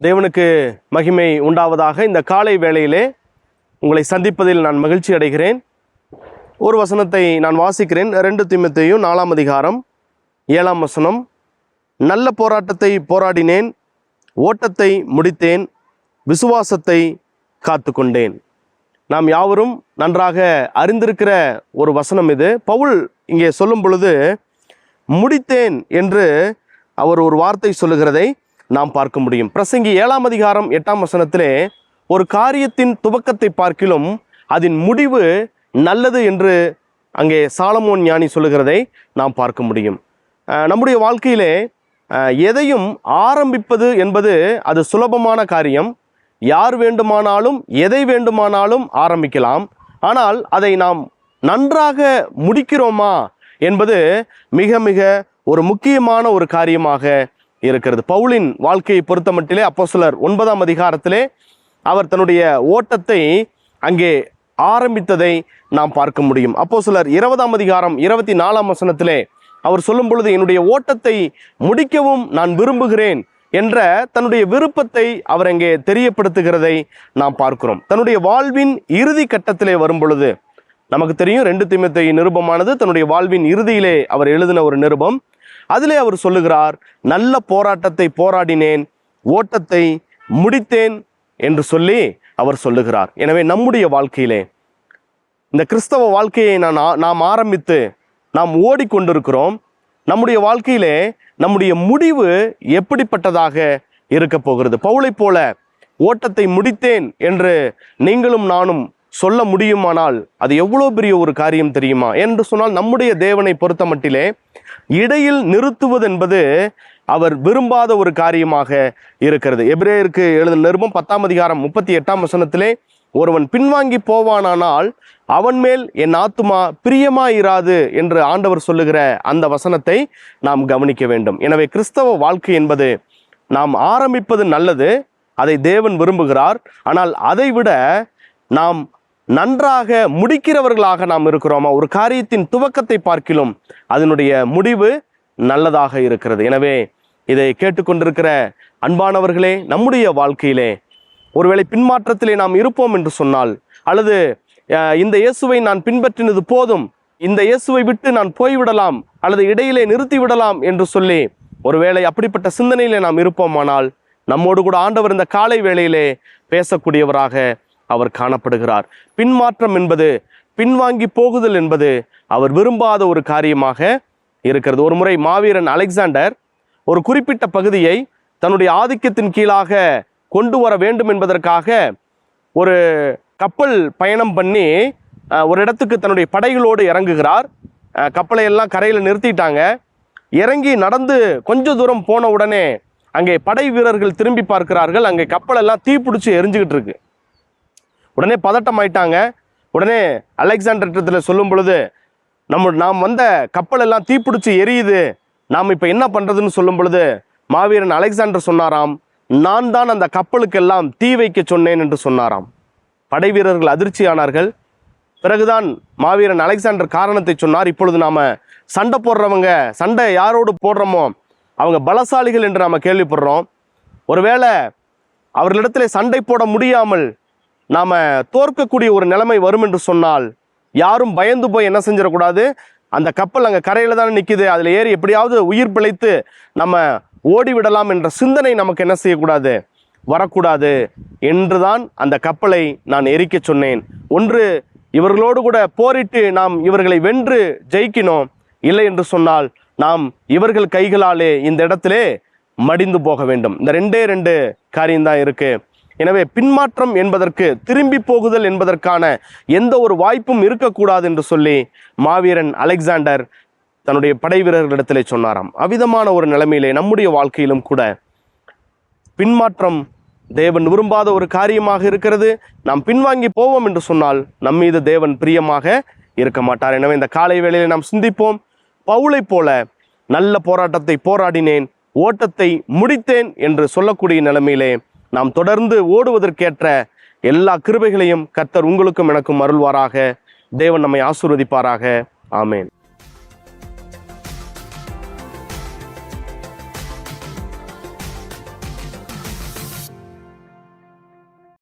தேவனுக்கு மகிமை உண்டாவதாக. இந்த காலை வேளையிலே உங்களை சந்திப்பதில் நான் மகிழ்ச்சி அடைகிறேன். ஒரு வசனத்தை நான் வாசிக்கிறேன். 2 தீமோத்தேயு 4 அதிகாரம் 7 வசனம். நல்ல போராட்டத்தை போராடினேன், ஓட்டத்தை முடித்தேன், விசுவாசத்தை காத்து கொண்டேன். நாம் யாவரும் நன்றாக அறிந்திருக்கிற ஒரு வசனம் இது. பவுல் இங்கே சொல்லும் பொழுது முடித்தேன் என்று அவர் ஒரு வார்த்தை சொல்லுகிறதை நாம் பார்க்க முடியும். பிரசங்கி 7 அதிகாரம் 8 வசனத்திலே ஒரு காரியத்தின் துவக்கத்தை பார்க்கிலும் அதன் முடிவு நல்லது என்று அங்கே சாலமோன் ஞானி சொல்லுகிறதை நாம் பார்க்க முடியும். நம்முடைய வாழ்க்கையிலே எதையும் ஆரம்பிப்பது என்பது அது சுலபமான காரியம். யார் வேண்டுமானாலும் எதை வேண்டுமானாலும் ஆரம்பிக்கலாம். ஆனால் அதை நாம் நன்றாக முடிக்கிறோமா என்பது மிக மிக ஒரு முக்கியமான ஒரு காரியமாக இருக்கிறது. பவுலின் வாழ்க்கையை பொறுத்த மட்டிலே அப்போஸ்தலர் 9 அதிகாரத்திலே அவர் தன்னுடைய ஓட்டத்தை அங்கே ஆரம்பித்ததை நாம் பார்க்க முடியும். அப்போஸ்தலர் 20 அதிகாரம் 24 வசனத்திலே அவர் சொல்லும் பொழுது என்னுடைய ஓட்டத்தை முடிக்கவும் நான் விரும்புகிறேன் என்ற தன்னுடைய விருப்பத்தை அவர் அங்கே தெரியப்படுத்துகிறதை நாம் பார்க்கிறோம். தன்னுடைய வாழ்வின் இறுதி கட்டத்திலே வரும் பொழுது நமக்கு தெரியும் 2 தீமோத்தேயு நிருபமானது தன்னுடைய வாழ்வின் இறுதியிலே அவர் எழுதின ஒரு நிருபம். அதிலே அவர் சொல்லுகிறார், நல்ல போராட்டத்தை போராடினேன், ஓட்டத்தை முடித்தேன் என்று சொல்லி அவர் சொல்லுகிறார். எனவே நம்முடைய வாழ்க்கையிலே இந்த கிறிஸ்தவ வாழ்க்கையை நாம் ஆரம்பித்து நாம் ஓடிக்கொண்டிருக்கிறோம். நம்முடைய வாழ்க்கையிலே நம்முடைய முடிவு எப்படிப்பட்டதாக இருக்க போகிறது? பவுலை போல ஓட்டத்தை முடித்தேன் என்று நீங்களும் நானும் சொல்ல முடியுமானால் அது எவ்வளோ பெரிய ஒரு காரியம் தெரியுமா? என்று சொன்னால் நம்முடைய தேவனை பொறுத்த மட்டிலே இடையில் நிறுத்துவது என்பது அவர் விரும்பாத ஒரு காரியமாக இருக்கிறது. எபிரேயருக்கு எழுதின நிருபம் 10 அதிகாரம் 38 வசனத்திலே ஒருவன் பின்வாங்கி போவானானால் அவன் மேல் என் ஆத்துமா பிரியமாயிராது என்று ஆண்டவர் சொல்லுகிற அந்த வசனத்தை நாம் கவனிக்க வேண்டும். எனவே கிறிஸ்தவ வாழ்க்கை என்பது நாம் ஆரம்பிப்பது நல்லது, அதை தேவன் விரும்புகிறார். ஆனால் அதைவிட நாம் நன்றாக முடிக்கிறவர்களாக நாம் இருக்கிறோமா? ஒரு காரியத்தின் துவக்கத்தை பார்க்கிலும் அதனுடைய முடிவு நல்லதாக இருக்கிறது. எனவே இதை கேட்டுக்கொண்டிருக்கிற அன்பானவர்களே, நம்முடைய வாழ்க்கையிலே ஒருவேளை பின்மாற்றத்திலே நாம் இருப்போம் என்று சொன்னால், அல்லது இந்த இயேசுவை நான் பின்பற்றினது போதும், இந்த இயேசுவை விட்டு நான் போய்விடலாம் அல்லது இடையிலே நிறுத்திவிடலாம் என்று சொல்லி ஒருவேளை அப்படிப்பட்ட சிந்தனையிலே நாம் இருப்போமானால் நம்மோடு கூட ஆண்டவர் இந்த காலை வேளையிலே பேசக்கூடியவராக அவர் காணப்படுகிறார். பின்மாற்றம் என்பது, பின்வாங்கி போகுதல் என்பது அவர் விரும்பாத ஒரு காரியமாக இருக்கிறது. ஒரு முறை மாவீரன் அலெக்சாண்டர் ஒரு குறிப்பிட்ட பகுதியை தன்னுடைய ஆதிக்கத்தின் கீழாக கொண்டு வர வேண்டும் என்பதற்காக ஒரு கப்பல் பயணம் பண்ணி ஒரு இடத்துக்கு தன்னுடைய படைகளோடு இறங்குகிறார். கப்பலை எல்லாம் கரையில் நிறுத்திட்டாங்க. இறங்கி நடந்து கொஞ்ச தூரம் போன உடனே அங்கே படை வீரர்கள் திரும்பி பார்க்கிறார்கள். அங்கே கப்பலெல்லாம் தீப்பிடிச்சு எரிஞ்சுக்கிட்டு இருக்கு. உடனே பதட்டம் ஆயிட்டாங்க. உடனே அலெக்சாண்டர் சொல்லும் பொழுது நாம் வந்த கப்பல் எல்லாம் தீப்பிடிச்சு எரியுது, நாம் இப்போ என்ன பண்ணுறதுன்னு சொல்லும் பொழுது மாவீரன் அலெக்சாண்டர் சொன்னாராம், நான் தான் அந்த கப்பலுக்கெல்லாம் தீ வைக்க சொன்னேன் என்று சொன்னாராம். படை வீரர்கள் அதிர்ச்சியானார்கள். பிறகுதான் மாவீரன் அலெக்சாண்டர் காரணத்தை சொன்னார். இப்பொழுது நாம் சண்டை போடுறவங்க, சண்டை யாரோடு போடுறோமோ அவங்க பலசாலிகள் என்று நாம் கேள்விப்படுறோம். ஒருவேளை அவர்களிடத்தில் சண்டை போட முடியாமல் நாம் தோற்கக்கூடிய ஒரு நிலைமை வரும் என்று சொன்னால் யாரும் பயந்து போய் என்ன செஞ்சிடக்கூடாது, அந்த கப்பல் அங்கே கரையில் தானே நிற்கிது, அதில் ஏறி எப்படியாவது உயிர் பிழைத்து நம்ம ஓடிவிடலாம் என்ற சிந்தனை நமக்கு என்ன செய்யக்கூடாது, வரக்கூடாது என்றுதான் அந்த கப்பலை நான் எரிக்க சொன்னேன். ஒன்று இவர்களோடு கூட போரிட்டு நாம் இவர்களை வென்று ஜெயிக்கணும், இல்லை என்று சொன்னால் நாம் இவர்கள் கைகளாலே இந்த இடத்திலே மடிந்து போக வேண்டும். இந்த 2 காரியம்தான் இருக்கு. எனவே பின்மாற்றம் என்பதற்கு, திரும்பி போகுதல் என்பதற்கான எந்த ஒரு வாய்ப்பும் இருக்கக்கூடாது என்று சொல்லி மாவீரன் அலெக்சாண்டர் தன்னுடைய படை வீரர்களிடத்திலே சொன்னாராம். அவ்விதமான ஒரு நிலைமையிலே நம்முடைய வாழ்க்கையிலும் கூட பின்மாற்றம் தேவன் விரும்பாத ஒரு காரியமாக இருக்கிறது. நாம் பின்வாங்கி போவோம் என்று சொன்னால் நம் மீது தேவன் பிரியமாக இருக்க மாட்டார். எனவே இந்த காலை வேளையிலே நாம் சிந்திப்போம். பவுலை போல நல்ல போராட்டத்தை போராடினேன், ஓட்டத்தை முடித்தேன் என்று சொல்லக்கூடிய நிலைமையிலே நாம் தொடர்ந்து ஓடுவதற்கேற்ற எல்லா கிருபைகளையும் கர்த்தர் உங்களுக்கும் எனக்கும் அருள்வாராக. தேவன் நம்மை ஆசீர்வதிப்பாராக. ஆமேன்.